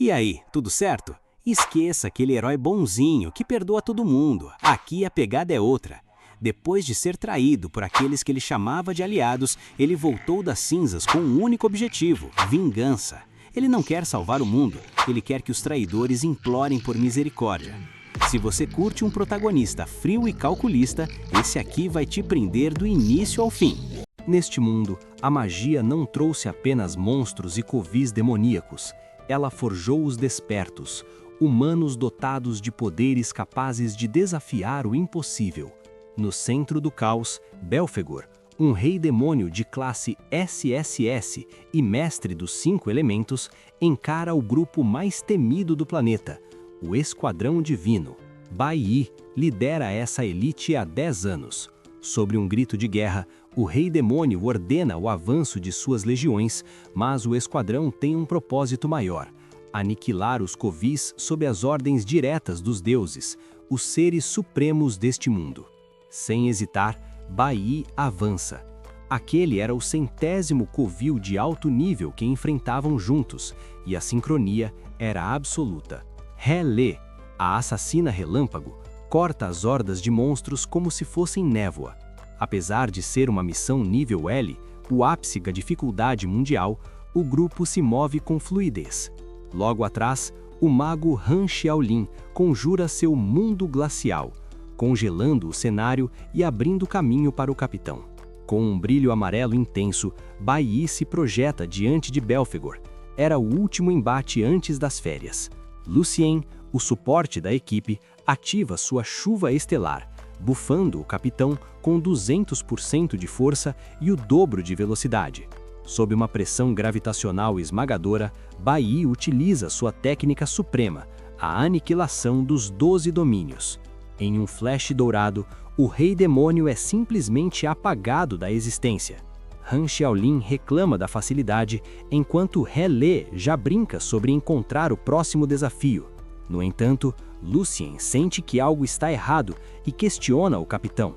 E aí, tudo certo? Esqueça aquele herói bonzinho que perdoa todo mundo. Aqui a pegada é outra. Depois de ser traído por aqueles que ele chamava de aliados, ele voltou das cinzas com um único objetivo: vingança. Ele não quer salvar o mundo, ele quer que os traidores implorem por misericórdia. Se você curte um protagonista frio e calculista, esse aqui vai te prender do início ao fim. Neste mundo, a magia não trouxe apenas monstros e covis demoníacos. Ela forjou os despertos, humanos dotados de poderes capazes de desafiar o impossível. No centro do caos, Belphegor, um rei demônio de classe SSS e mestre dos 5 elementos, encara o grupo mais temido do planeta, o Esquadrão Divino. Bai Yi lidera essa elite há 10 anos. Sob um grito de guerra, o rei demônio ordena o avanço de suas legiões, mas o esquadrão tem um propósito maior: aniquilar os covis sob as ordens diretas dos deuses, os seres supremos deste mundo. Sem hesitar, Bai Yi avança. Aquele era o 100º covil de alto nível que enfrentavam juntos, e a sincronia era absoluta. He-Le, a assassina relâmpago, corta as hordas de monstros como se fossem névoa. Apesar de ser uma missão nível L, o ápice da dificuldade mundial, o grupo se move com fluidez. Logo atrás, o mago Han Xiaolin conjura seu mundo glacial, congelando o cenário e abrindo caminho para o capitão. Com um brilho amarelo intenso, Bai Yi se projeta diante de Belphegor. Era o último embate antes das férias. Lucien, o suporte da equipe, ativa sua chuva estelar, bufando o capitão com 200% de força e o dobro de velocidade. Sob uma pressão gravitacional esmagadora, Bai Yi utiliza sua técnica suprema, a aniquilação dos 12 domínios. Em um flash dourado, o rei demônio é simplesmente apagado da existência. Han Xiaolin reclama da facilidade, enquanto He-Le já brinca sobre encontrar o próximo desafio. No entanto, Lucien sente que algo está errado e questiona o capitão.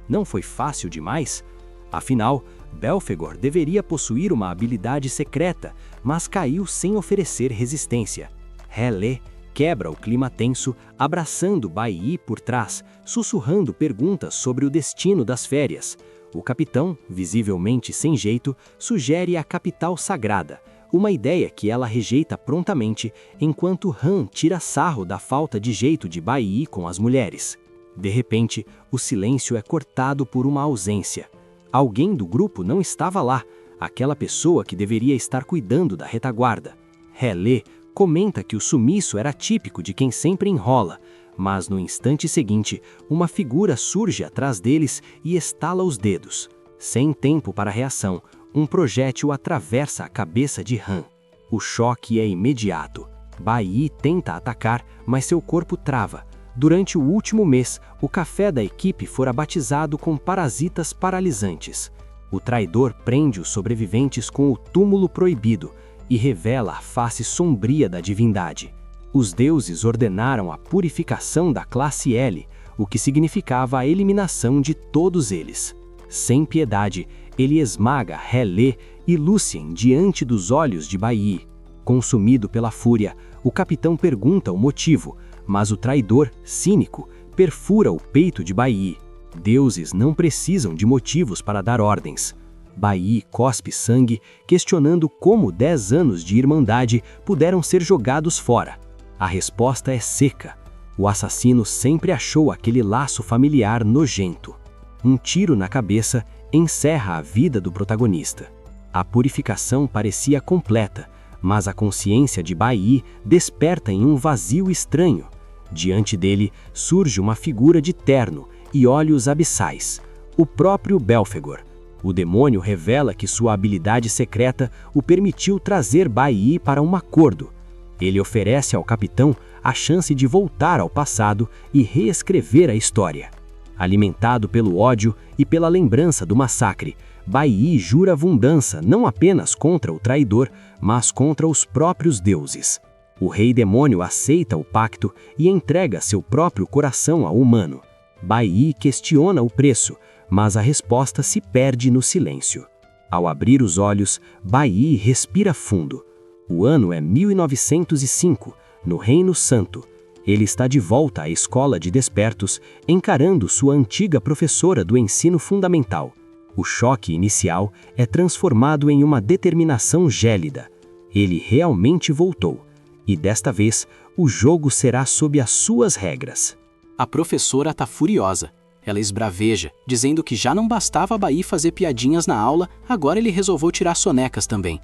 Não foi fácil demais? Afinal, Belphegor deveria possuir uma habilidade secreta, mas caiu sem oferecer resistência. He-Le quebra o clima tenso, abraçando Bai Yi por trás, sussurrando perguntas sobre o destino das férias. O capitão, visivelmente sem jeito, sugere a capital sagrada, uma ideia que ela rejeita prontamente, enquanto Han tira sarro da falta de jeito de Bai Yi com as mulheres. De repente, o silêncio é cortado por uma ausência. Alguém do grupo não estava lá, aquela pessoa que deveria estar cuidando da retaguarda. He-Le comenta que o sumiço era típico de quem sempre enrola, mas no instante seguinte, uma figura surge atrás deles e estala os dedos. Sem tempo para reação, um projétil atravessa a cabeça de Han. O choque é imediato. Bai Yi tenta atacar, mas seu corpo trava. Durante o último mês, o café da equipe fora batizado com parasitas paralisantes. O traidor prende os sobreviventes com o túmulo proibido e revela a face sombria da divindade. Os deuses ordenaram a purificação da classe L, o que significava a eliminação de todos eles. Sem piedade, ele esmaga He-Le e Lucien diante dos olhos de Bai Yi. Consumido pela fúria, o capitão pergunta o motivo, mas o traidor, cínico, perfura o peito de Bai Yi. Deuses não precisam de motivos para dar ordens. Bai Yi cospe sangue, questionando como 10 anos de irmandade puderam ser jogados fora. A resposta é seca. O assassino sempre achou aquele laço familiar nojento. Um tiro na cabeça encerra a vida do protagonista. A purificação parecia completa, mas a consciência de Bai Yi desperta em um vazio estranho. Diante dele surge uma figura de terno e olhos abissais, o próprio Belphegor. O demônio revela que sua habilidade secreta o permitiu trazer Bai Yi para um acordo. Ele oferece ao capitão a chance de voltar ao passado e reescrever a história. Alimentado pelo ódio e pela lembrança do massacre, Bai Yi jura vingança não apenas contra o traidor, mas contra os próprios deuses. O rei demônio aceita o pacto e entrega seu próprio coração ao humano. Bai Yi questiona o preço, mas a resposta se perde no silêncio. Ao abrir os olhos, Bai Yi respira fundo. O ano é 1905, no Reino Santo. Ele está de volta à escola de despertos, encarando sua antiga professora do ensino fundamental. O choque inicial é transformado em uma determinação gélida. Ele realmente voltou. E desta vez, o jogo será sob as suas regras. A professora está furiosa. Ela esbraveja, dizendo que já não bastava Bai fazer piadinhas na aula, agora ele resolveu tirar sonecas também.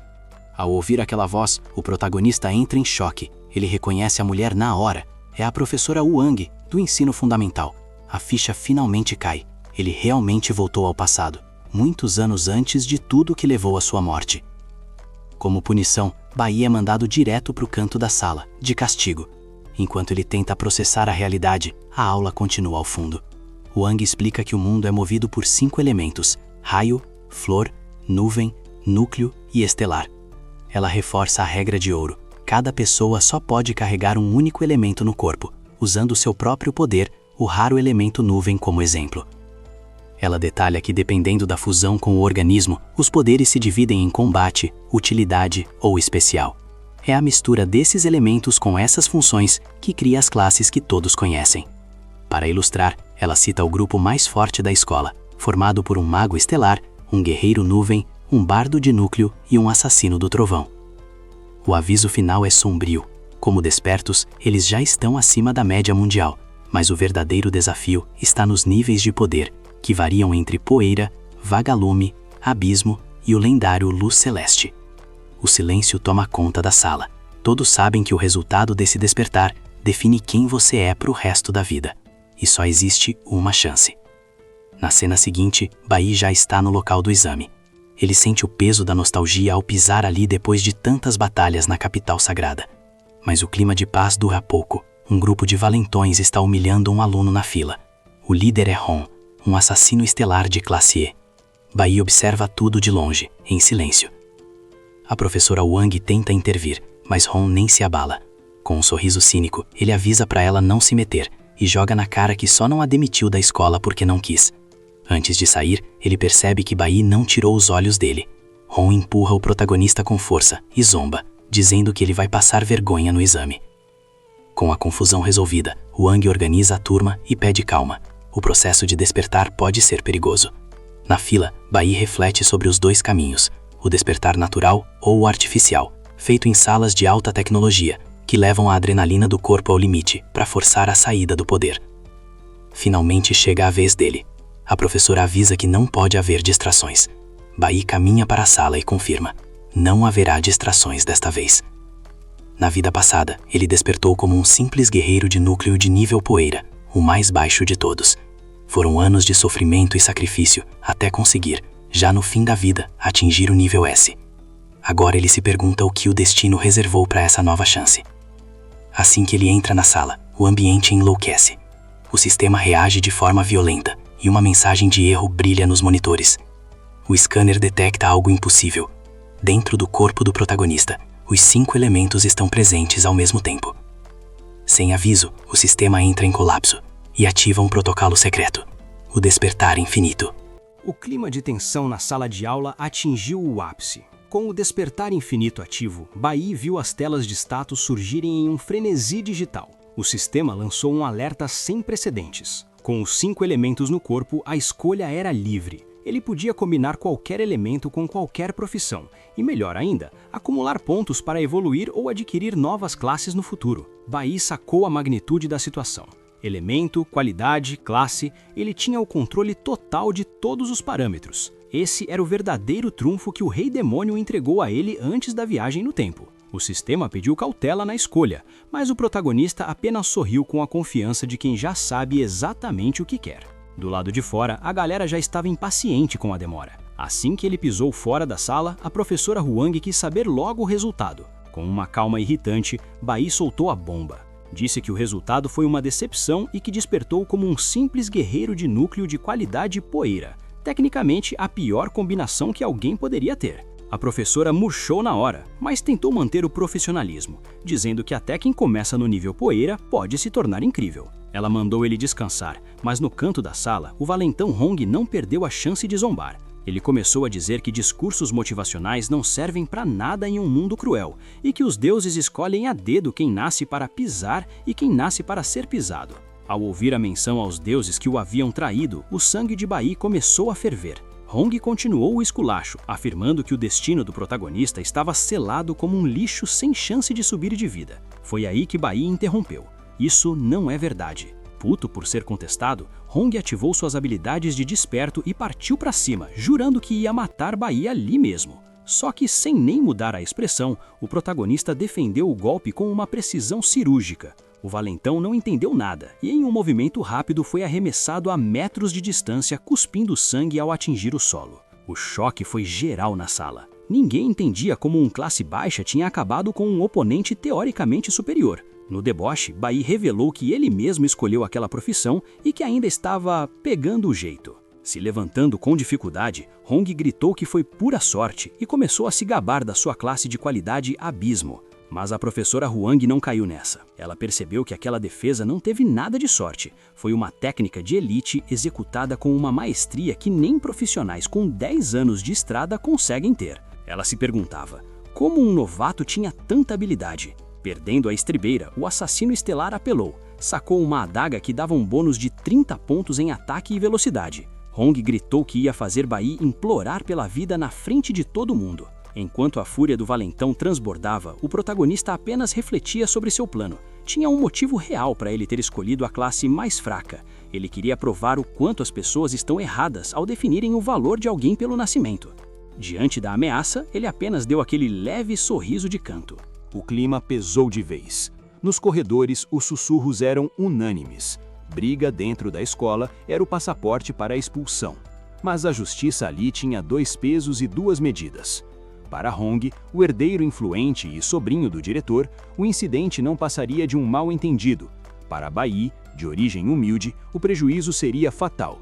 Ao ouvir aquela voz, o protagonista entra em choque. Ele reconhece a mulher na hora. É a professora Wang, do ensino fundamental. A ficha finalmente cai. Ele realmente voltou ao passado, muitos anos antes de tudo que levou à sua morte. Como punição, Bai é mandado direto para o canto da sala, de castigo. Enquanto ele tenta processar a realidade, a aula continua ao fundo. Wang explica que o mundo é movido por 5 elementos: raio, flor, nuvem, núcleo e estelar. Ela reforça a regra de ouro. Cada pessoa só pode carregar um único elemento no corpo, usando seu próprio poder, o raro elemento nuvem como exemplo. Ela detalha que dependendo da fusão com o organismo, os poderes se dividem em combate, utilidade ou especial. É a mistura desses elementos com essas funções que cria as classes que todos conhecem. Para ilustrar, ela cita o grupo mais forte da escola, formado por um mago estelar, um guerreiro nuvem, um bardo de núcleo e um assassino do trovão. O aviso final é sombrio. Como despertos, eles já estão acima da média mundial, mas o verdadeiro desafio está nos níveis de poder, que variam entre poeira, vagalume, abismo e o lendário luz celeste. O silêncio toma conta da sala. Todos sabem que o resultado desse despertar define quem você é para o resto da vida. E só existe uma chance. Na cena seguinte, Bai já está no local do exame. Ele sente o peso da nostalgia ao pisar ali depois de tantas batalhas na capital sagrada. Mas o clima de paz dura pouco. Um grupo de valentões está humilhando um aluno na fila. O líder é Hong, um assassino estelar de classe E. Bai observa tudo de longe, em silêncio. A professora Wang tenta intervir, mas Hong nem se abala. Com um sorriso cínico, ele avisa para ela não se meter e joga na cara que só não a demitiu da escola porque não quis. Antes de sair, ele percebe que Bai não tirou os olhos dele. Hong empurra o protagonista com força e zomba, dizendo que ele vai passar vergonha no exame. Com a confusão resolvida, Wang organiza a turma e pede calma. O processo de despertar pode ser perigoso. Na fila, Bai reflete sobre os 2 caminhos, o despertar natural ou o artificial, feito em salas de alta tecnologia, que levam a adrenalina do corpo ao limite para forçar a saída do poder. Finalmente chega a vez dele. A professora avisa que não pode haver distrações. Bai caminha para a sala e confirma: não haverá distrações desta vez. Na vida passada, ele despertou como um simples guerreiro de núcleo de nível poeira, o mais baixo de todos. Foram anos de sofrimento e sacrifício até conseguir, já no fim da vida, atingir o nível S. Agora ele se pergunta o que o destino reservou para essa nova chance. Assim que ele entra na sala, o ambiente enlouquece. O sistema reage de forma violenta e uma mensagem de erro brilha nos monitores. O scanner detecta algo impossível. Dentro do corpo do protagonista, os 5 elementos estão presentes ao mesmo tempo. Sem aviso, o sistema entra em colapso e ativa um protocolo secreto: o despertar infinito. O clima de tensão na sala de aula atingiu o ápice. Com o despertar infinito ativo, Bai viu as telas de status surgirem em um frenesi digital. O sistema lançou um alerta sem precedentes. Com os 5 elementos no corpo, a escolha era livre. Ele podia combinar qualquer elemento com qualquer profissão e, melhor ainda, acumular pontos para evoluir ou adquirir novas classes no futuro. Bai sacou a magnitude da situação. Elemento, qualidade, classe, ele tinha o controle total de todos os parâmetros. Esse era o verdadeiro trunfo que o Rei Demônio entregou a ele antes da viagem no tempo. O sistema pediu cautela na escolha, mas o protagonista apenas sorriu com a confiança de quem já sabe exatamente o que quer. Do lado de fora, a galera já estava impaciente com a demora. Assim que ele pisou fora da sala, a professora Huang quis saber logo o resultado. Com uma calma irritante, Bai soltou a bomba. Disse que o resultado foi uma decepção e que despertou como um simples guerreiro de núcleo de qualidade poeira. Tecnicamente, a pior combinação que alguém poderia ter. A professora murchou na hora, mas tentou manter o profissionalismo, dizendo que até quem começa no nível poeira pode se tornar incrível. Ela mandou ele descansar, mas no canto da sala, o valentão Hong não perdeu a chance de zombar. Ele começou a dizer que discursos motivacionais não servem para nada em um mundo cruel e que os deuses escolhem a dedo quem nasce para pisar e quem nasce para ser pisado. Ao ouvir a menção aos deuses que o haviam traído, o sangue de Bai começou a ferver. Hong continuou o esculacho, afirmando que o destino do protagonista estava selado como um lixo sem chance de subir de vida. Foi aí que Bai interrompeu. Isso não é verdade. Puto por ser contestado, Hong ativou suas habilidades de desperto e partiu para cima, jurando que ia matar Bai ali mesmo. Só que, sem nem mudar a expressão, o protagonista defendeu o golpe com uma precisão cirúrgica. O valentão não entendeu nada e, em um movimento rápido, foi arremessado a metros de distância, cuspindo sangue ao atingir o solo. O choque foi geral na sala. Ninguém entendia como um classe baixa tinha acabado com um oponente teoricamente superior. No deboche, Bai revelou que ele mesmo escolheu aquela profissão e que ainda estava pegando o jeito. Se levantando com dificuldade, Hong gritou que foi pura sorte e começou a se gabar da sua classe de qualidade abismo. Mas a professora Huang não caiu nessa. Ela percebeu que aquela defesa não teve nada de sorte. Foi uma técnica de elite executada com uma maestria que nem profissionais com 10 anos de estrada conseguem ter. Ela se perguntava, como um novato tinha tanta habilidade? Perdendo a estribeira, o assassino estelar apelou. Sacou uma adaga que dava um bônus de 30 pontos em ataque e velocidade. Hong gritou que ia fazer Bai implorar pela vida na frente de todo mundo. Enquanto a fúria do valentão transbordava, o protagonista apenas refletia sobre seu plano. Tinha um motivo real para ele ter escolhido a classe mais fraca. Ele queria provar o quanto as pessoas estão erradas ao definirem o valor de alguém pelo nascimento. Diante da ameaça, ele apenas deu aquele leve sorriso de canto. O clima pesou de vez. Nos corredores, os sussurros eram unânimes. Briga dentro da escola era o passaporte para a expulsão. Mas a justiça ali tinha 2 pesos e 2 medidas. Para Hong, o herdeiro influente e sobrinho do diretor, o incidente não passaria de um mal-entendido. Para Bai, de origem humilde, o prejuízo seria fatal.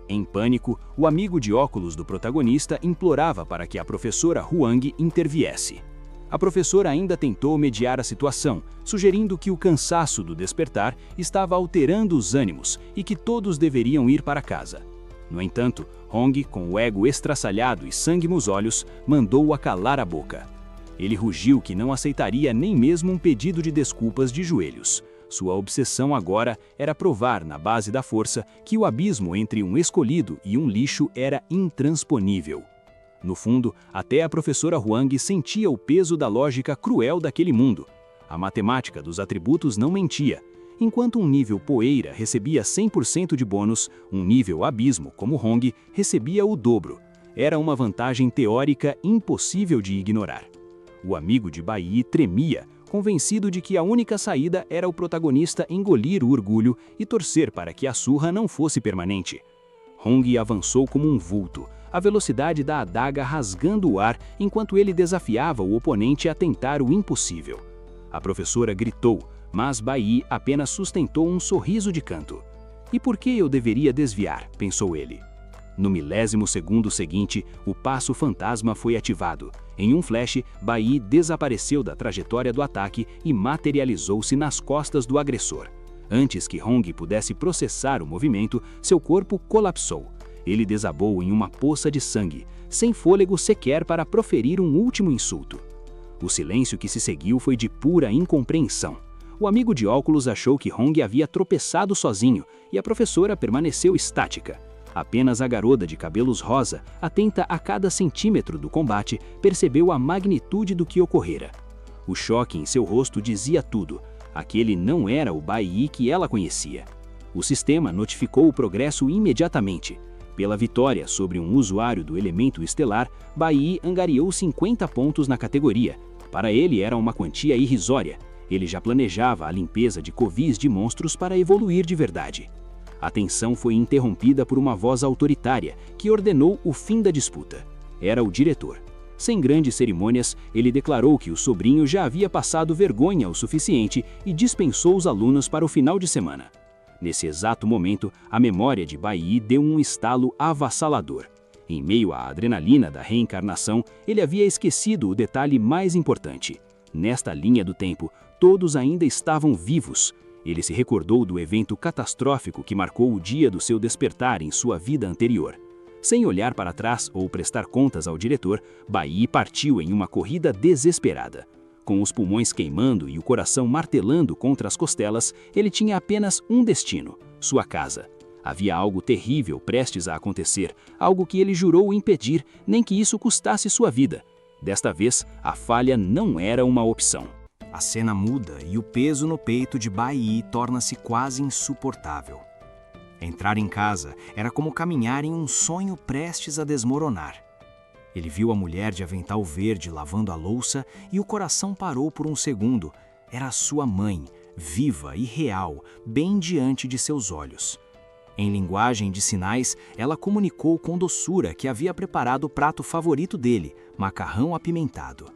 Em pânico, o amigo de óculos do protagonista implorava para que a professora Huang interviesse. A professora ainda tentou mediar a situação, sugerindo que o cansaço do despertar estava alterando os ânimos e que todos deveriam ir para casa. No entanto, Hong, com o ego estraçalhado e sangue nos olhos, mandou-a calar a boca. Ele rugiu que não aceitaria nem mesmo um pedido de desculpas de joelhos. Sua obsessão agora era provar, na base da força, que o abismo entre um escolhido e um lixo era intransponível. No fundo, até a professora Huang sentia o peso da lógica cruel daquele mundo. A matemática dos atributos não mentia. Enquanto um nível poeira recebia 100% de bônus, um nível abismo, como Hong, recebia o dobro. Era uma vantagem teórica impossível de ignorar. O amigo de Bai tremia, convencido de que a única saída era o protagonista engolir o orgulho e torcer para que a surra não fosse permanente. Hong avançou como um vulto, a velocidade da adaga rasgando o ar enquanto ele desafiava o oponente a tentar o impossível. A professora gritou, mas Bai apenas sustentou um sorriso de canto. E por que eu deveria desviar? Pensou ele. No milésimo segundo seguinte, o passo fantasma foi ativado. Em um flash, Bai desapareceu da trajetória do ataque e materializou-se nas costas do agressor. Antes que Hong pudesse processar o movimento, seu corpo colapsou. Ele desabou em uma poça de sangue, sem fôlego sequer para proferir um último insulto. O silêncio que se seguiu foi de pura incompreensão. O amigo de óculos achou que Hong havia tropeçado sozinho e a professora permaneceu estática. Apenas a garota de cabelos rosa, atenta a cada centímetro do combate, percebeu a magnitude do que ocorrera. O choque em seu rosto dizia tudo. Aquele não era o Bai que ela conhecia. O sistema notificou o progresso imediatamente. Pela vitória sobre um usuário do elemento estelar, Bai angariou 50 pontos na categoria. Para ele era uma quantia irrisória. Ele já planejava a limpeza de covis de monstros para evoluir de verdade. A tensão foi interrompida por uma voz autoritária que ordenou o fim da disputa. Era o diretor. Sem grandes cerimônias, ele declarou que o sobrinho já havia passado vergonha o suficiente e dispensou os alunos para o final de semana. Nesse exato momento, a memória de Bai deu um estalo avassalador. Em meio à adrenalina da reencarnação, ele havia esquecido o detalhe mais importante. Nesta linha do tempo, todos ainda estavam vivos. Ele se recordou do evento catastrófico que marcou o dia do seu despertar em sua vida anterior. Sem olhar para trás ou prestar contas ao diretor, Baí partiu em uma corrida desesperada. Com os pulmões queimando e o coração martelando contra as costelas, ele tinha apenas um destino: sua casa. Havia algo terrível prestes a acontecer, algo que ele jurou impedir, nem que isso custasse sua vida. Desta vez, a falha não era uma opção. A cena muda e o peso no peito de Baí torna-se quase insuportável. Entrar em casa era como caminhar em um sonho prestes a desmoronar. Ele viu a mulher de avental verde lavando a louça e o coração parou por um segundo. Era a sua mãe, viva e real, bem diante de seus olhos. Em linguagem de sinais, ela comunicou com doçura que havia preparado o prato favorito dele, macarrão apimentado.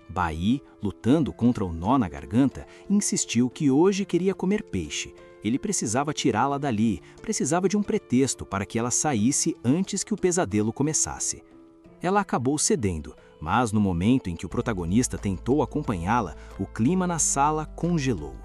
Baí, lutando contra o nó na garganta, insistiu que hoje queria comer peixe. Ele precisava tirá-la dali, precisava de um pretexto para que ela saísse antes que o pesadelo começasse. Ela acabou cedendo, mas no momento em que o protagonista tentou acompanhá-la, o clima na sala congelou.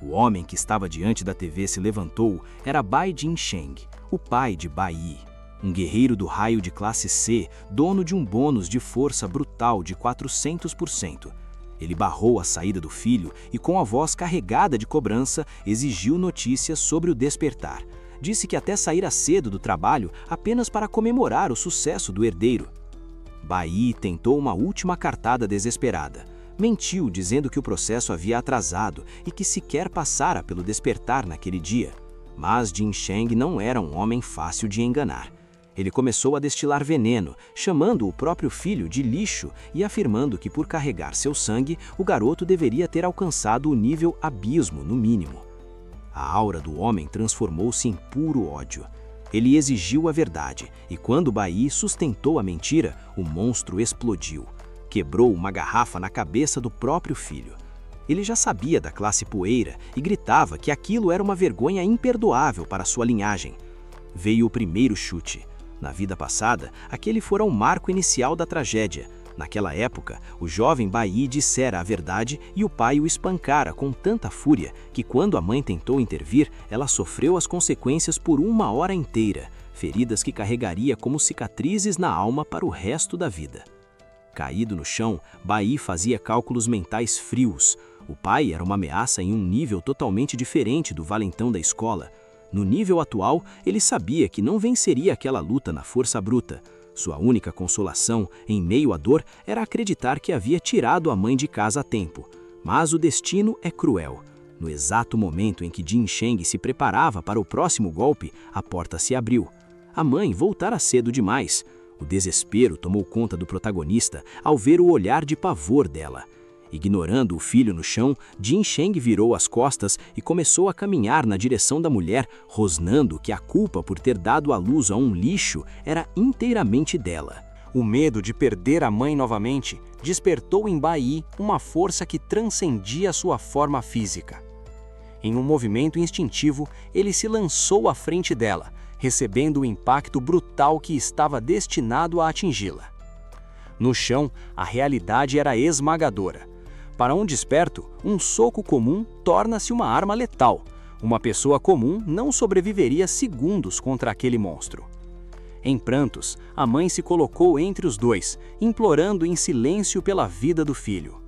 O homem que estava diante da TV se levantou era Bai Jin-cheng, o pai de Baí, um guerreiro do raio de classe C, dono de um bônus de força brutal de 400%. Ele barrou a saída do filho e, com a voz carregada de cobrança, exigiu notícias sobre o despertar. Disse que até saíra cedo do trabalho apenas para comemorar o sucesso do herdeiro. Baí tentou uma última cartada desesperada. Mentiu dizendo que o processo havia atrasado e que sequer passara pelo despertar naquele dia. Mas Jin-cheng não era um homem fácil de enganar. Ele começou a destilar veneno, chamando o próprio filho de lixo e afirmando que por carregar seu sangue, o garoto deveria ter alcançado o nível abismo, no mínimo. A aura do homem transformou-se em puro ódio. Ele exigiu a verdade, e quando Baí sustentou a mentira, o monstro explodiu. Quebrou uma garrafa na cabeça do próprio filho. Ele já sabia da classe poeira e gritava que aquilo era uma vergonha imperdoável para sua linhagem. Veio o primeiro chute. Na vida passada, aquele fora o marco inicial da tragédia. Naquela época, o jovem Baí dissera a verdade e o pai o espancara com tanta fúria que, quando a mãe tentou intervir, ela sofreu as consequências por 1 hora inteira, feridas que carregaria como cicatrizes na alma para o resto da vida. Caído no chão, Baí fazia cálculos mentais frios. O pai era uma ameaça em um nível totalmente diferente do valentão da escola. No nível atual, ele sabia que não venceria aquela luta na força bruta. Sua única consolação, em meio à dor, era acreditar que havia tirado a mãe de casa a tempo. Mas o destino é cruel. No exato momento em que Jin-cheng se preparava para o próximo golpe, a porta se abriu. A mãe voltara cedo demais. O desespero tomou conta do protagonista ao ver o olhar de pavor dela. Ignorando o filho no chão, Jin-cheng virou as costas e começou a caminhar na direção da mulher, rosnando que a culpa por ter dado à luz a um lixo era inteiramente dela. O medo de perder a mãe novamente despertou em Baí uma força que transcendia sua forma física. Em um movimento instintivo, ele se lançou à frente dela, recebendo o impacto brutal que estava destinado a atingi-la. No chão, a realidade era esmagadora. Para um desperto, um soco comum torna-se uma arma letal. Uma pessoa comum não sobreviveria segundos contra aquele monstro. Em prantos, a mãe se colocou entre os dois, implorando em silêncio pela vida do filho.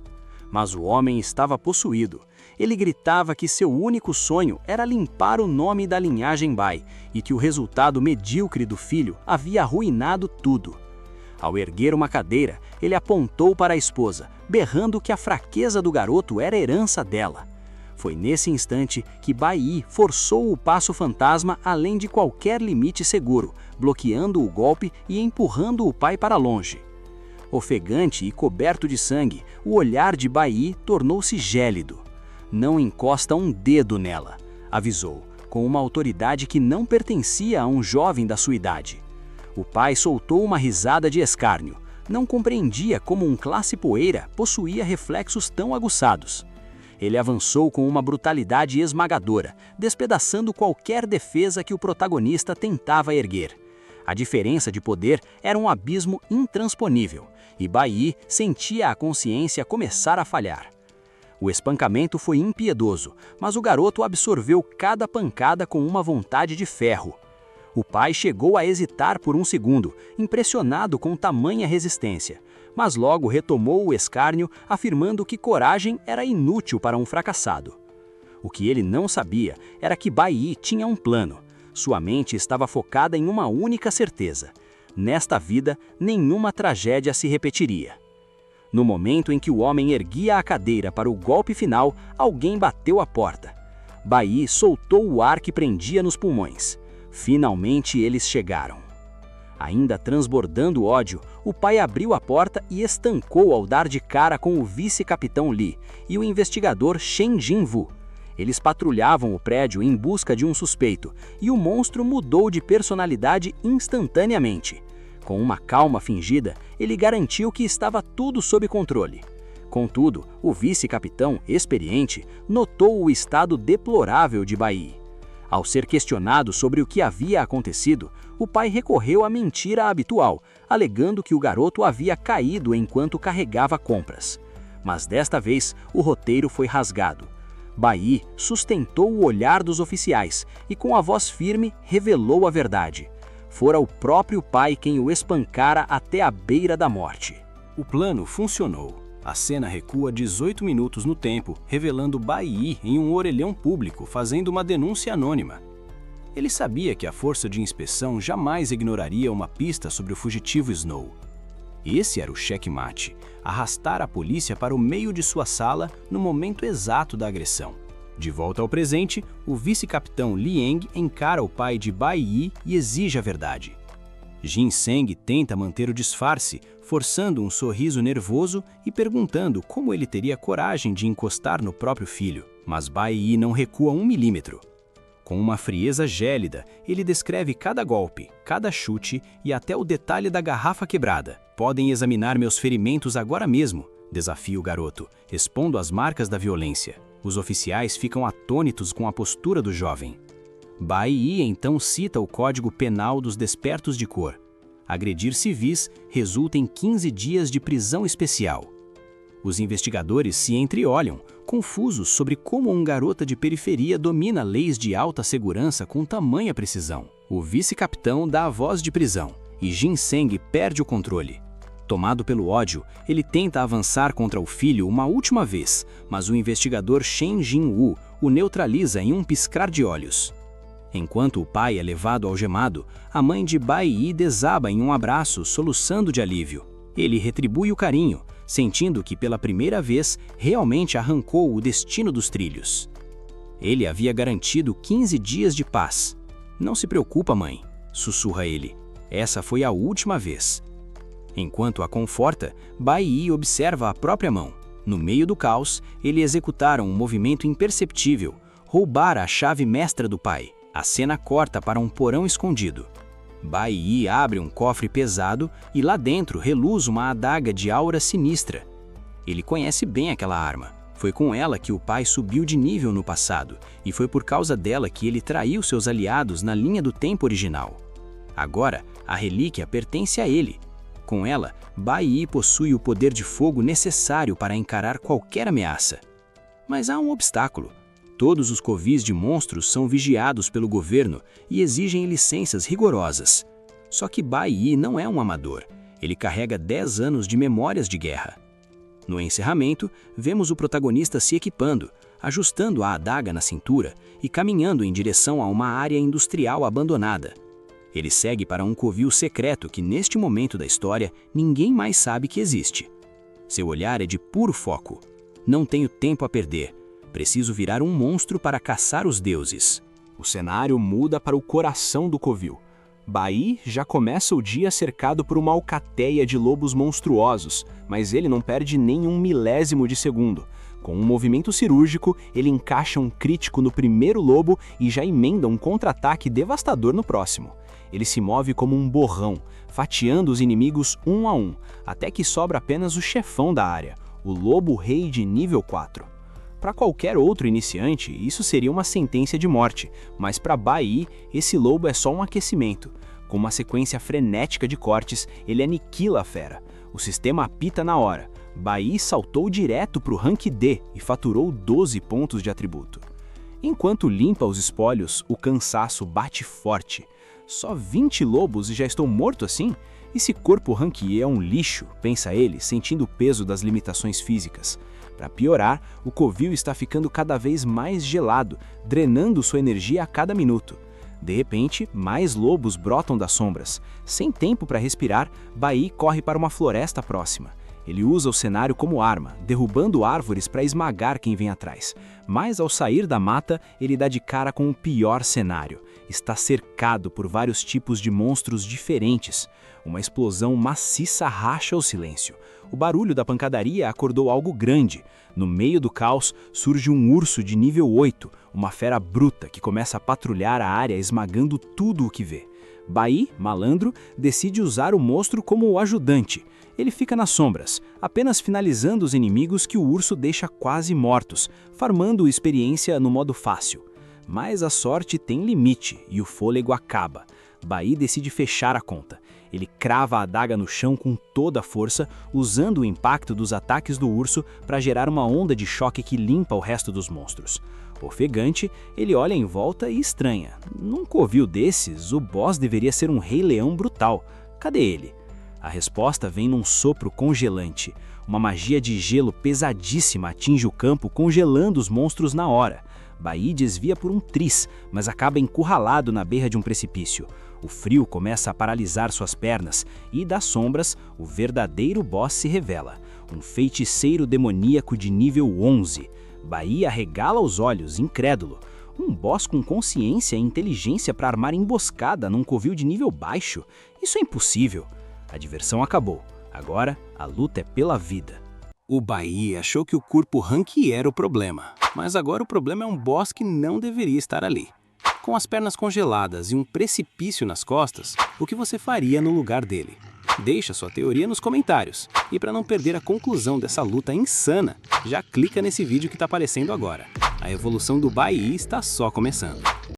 Mas o homem estava possuído. Ele gritava que seu único sonho era limpar o nome da linhagem Bai e que o resultado medíocre do filho havia arruinado tudo. Ao erguer uma cadeira, ele apontou para a esposa, berrando que a fraqueza do garoto era herança dela. Foi nesse instante que Baí forçou o passo fantasma além de qualquer limite seguro, bloqueando o golpe e empurrando o pai para longe. Ofegante e coberto de sangue, o olhar de Baí tornou-se gélido. "Não encosta um dedo nela", avisou, com uma autoridade que não pertencia a um jovem da sua idade. O pai soltou uma risada de escárnio. Não compreendia como um classe poeira possuía reflexos tão aguçados. Ele avançou com uma brutalidade esmagadora, despedaçando qualquer defesa que o protagonista tentava erguer. A diferença de poder era um abismo intransponível, e Baí sentia a consciência começar a falhar. O espancamento foi impiedoso, mas o garoto absorveu cada pancada com uma vontade de ferro. O pai chegou a hesitar por um segundo, impressionado com tamanha resistência, mas logo retomou o escárnio, afirmando que coragem era inútil para um fracassado. O que ele não sabia era que Bai Yi tinha um plano. Sua mente estava focada em uma única certeza: nesta vida, nenhuma tragédia se repetiria. No momento em que o homem erguia a cadeira para o golpe final, alguém bateu à porta. Bai Yi soltou o ar que prendia nos pulmões. Finalmente eles chegaram. Ainda transbordando ódio, o pai abriu a porta e estancou ao dar de cara com o vice-capitão Li e o investigador Shen Jinwu. Eles patrulhavam o prédio em busca de um suspeito, e o monstro mudou de personalidade instantaneamente. Com uma calma fingida, ele garantiu que estava tudo sob controle. Contudo, o vice-capitão, experiente, notou o estado deplorável de Bai Yi. Ao ser questionado sobre o que havia acontecido, o pai recorreu à mentira habitual, alegando que o garoto havia caído enquanto carregava compras. Mas desta vez, o roteiro foi rasgado. Bai Yi sustentou o olhar dos oficiais e, com a voz firme, revelou a verdade. Fora o próprio pai quem o espancara até a beira da morte. O plano funcionou. A cena recua 18 minutos no tempo, revelando Bai Yi em um orelhão público fazendo uma denúncia anônima. Ele sabia que a força de inspeção jamais ignoraria uma pista sobre o fugitivo Snow. Esse era o checkmate, arrastar a polícia para o meio de sua sala no momento exato da agressão. De volta ao presente, o vice-capitão Liang encara o pai de Bai Yi e exige a verdade. Jin Seng tenta manter o disfarce, forçando um sorriso nervoso e perguntando como ele teria coragem de encostar no próprio filho. Mas Bai Yi não recua 1 milímetro. Com uma frieza gélida, ele descreve cada golpe, cada chute e até o detalhe da garrafa quebrada. Podem examinar meus ferimentos agora mesmo, desafia o garoto, expondo as marcas da violência. Os oficiais ficam atônitos com a postura do jovem. Bai Yi então cita o Código Penal dos Despertos de Cor. Agredir civis resulta em 15 dias de prisão especial. Os investigadores se entreolham, confusos sobre como um garota de periferia domina leis de alta segurança com tamanha precisão. O vice-capitão dá a voz de prisão e Jin Seng perde o controle. Tomado pelo ódio, ele tenta avançar contra o filho uma última vez, mas o investigador Shen Jinwu o neutraliza em um piscar de olhos. Enquanto o pai é levado algemado, a mãe de Bai Yi desaba em um abraço, soluçando de alívio. Ele retribui o carinho, sentindo que pela primeira vez realmente arrancou o destino dos trilhos. Ele havia garantido 15 dias de paz. Não se preocupa, mãe, sussurra ele. Essa foi a última vez. Enquanto a conforta, Bai Yi observa a própria mão. No meio do caos, ele executara um movimento imperceptível, roubara a chave mestra do pai. A cena corta para um porão escondido. Bai Yi abre um cofre pesado e lá dentro reluz uma adaga de aura sinistra. Ele conhece bem aquela arma. Foi com ela que o pai subiu de nível no passado, e foi por causa dela que ele traiu seus aliados na linha do tempo original. Agora, a relíquia pertence a ele. Com ela, Bai Yi possui o poder de fogo necessário para encarar qualquer ameaça. Mas há um obstáculo. Todos os covis de monstros são vigiados pelo governo e exigem licenças rigorosas. Só que Bai Yi não é um amador. Ele carrega 10 anos de memórias de guerra. No encerramento, vemos o protagonista se equipando, ajustando a adaga na cintura e caminhando em direção a uma área industrial abandonada. Ele segue para um covil secreto que, neste momento da história, ninguém mais sabe que existe. Seu olhar é de puro foco. Não tenho tempo a perder. Preciso virar um monstro para caçar os deuses. O cenário muda para o coração do covil. Bai Yi já começa o dia cercado por uma alcateia de lobos monstruosos, mas ele não perde nem um milésimo de segundo. Com um movimento cirúrgico, ele encaixa um crítico no primeiro lobo e já emenda um contra-ataque devastador no próximo. Ele se move como um borrão, fatiando os inimigos um a um, até que sobra apenas o chefão da área, o lobo rei de nível 4. Para qualquer outro iniciante, isso seria uma sentença de morte, mas para Bai Yi, esse lobo é só um aquecimento. Com uma sequência frenética de cortes, ele aniquila a fera. O sistema apita na hora. Bai Yi saltou direto para o rank D e faturou 12 pontos de atributo. Enquanto limpa os espólios, o cansaço bate forte. Só 20 lobos e já estou morto assim? Esse corpo Ranquier é um lixo, pensa ele, sentindo o peso das limitações físicas. Para piorar, o covil está ficando cada vez mais gelado, drenando sua energia a cada minuto. De repente, mais lobos brotam das sombras. Sem tempo para respirar, Bai corre para uma floresta próxima. Ele usa o cenário como arma, derrubando árvores para esmagar quem vem atrás. Mas ao sair da mata, ele dá de cara com o pior cenário. Está cercado por vários tipos de monstros diferentes. Uma explosão maciça racha o silêncio. O barulho da pancadaria acordou algo grande. No meio do caos, surge um urso de nível 8, uma fera bruta que começa a patrulhar a área esmagando tudo o que vê. Bai, malandro, decide usar o monstro como o ajudante. Ele fica nas sombras, apenas finalizando os inimigos que o urso deixa quase mortos, farmando experiência no modo fácil. Mas a sorte tem limite e o fôlego acaba. Bai decide fechar a conta. Ele crava a adaga no chão com toda a força, usando o impacto dos ataques do urso para gerar uma onda de choque que limpa o resto dos monstros. Ofegante, ele olha em volta e estranha. Num covil desses, o boss deveria ser um rei-leão brutal. Cadê ele? A resposta vem num sopro congelante. Uma magia de gelo pesadíssima atinge o campo, congelando os monstros na hora. Bai desvia por um tris, mas acaba encurralado na beira de um precipício. O frio começa a paralisar suas pernas e, das sombras, o verdadeiro boss se revela. Um feiticeiro demoníaco de nível 11. Bai arregala os olhos, incrédulo. Um boss com consciência e inteligência para armar emboscada num covil de nível baixo? Isso é impossível. A diversão acabou. Agora, a luta é pela vida. O Bai achou que o corpo Ranquier era o problema, mas agora o problema é um boss que não deveria estar ali. Com as pernas congeladas e um precipício nas costas, o que você faria no lugar dele? Deixa sua teoria nos comentários. E para não perder a conclusão dessa luta insana, já clica nesse vídeo que está aparecendo agora. A evolução do Bai está só começando.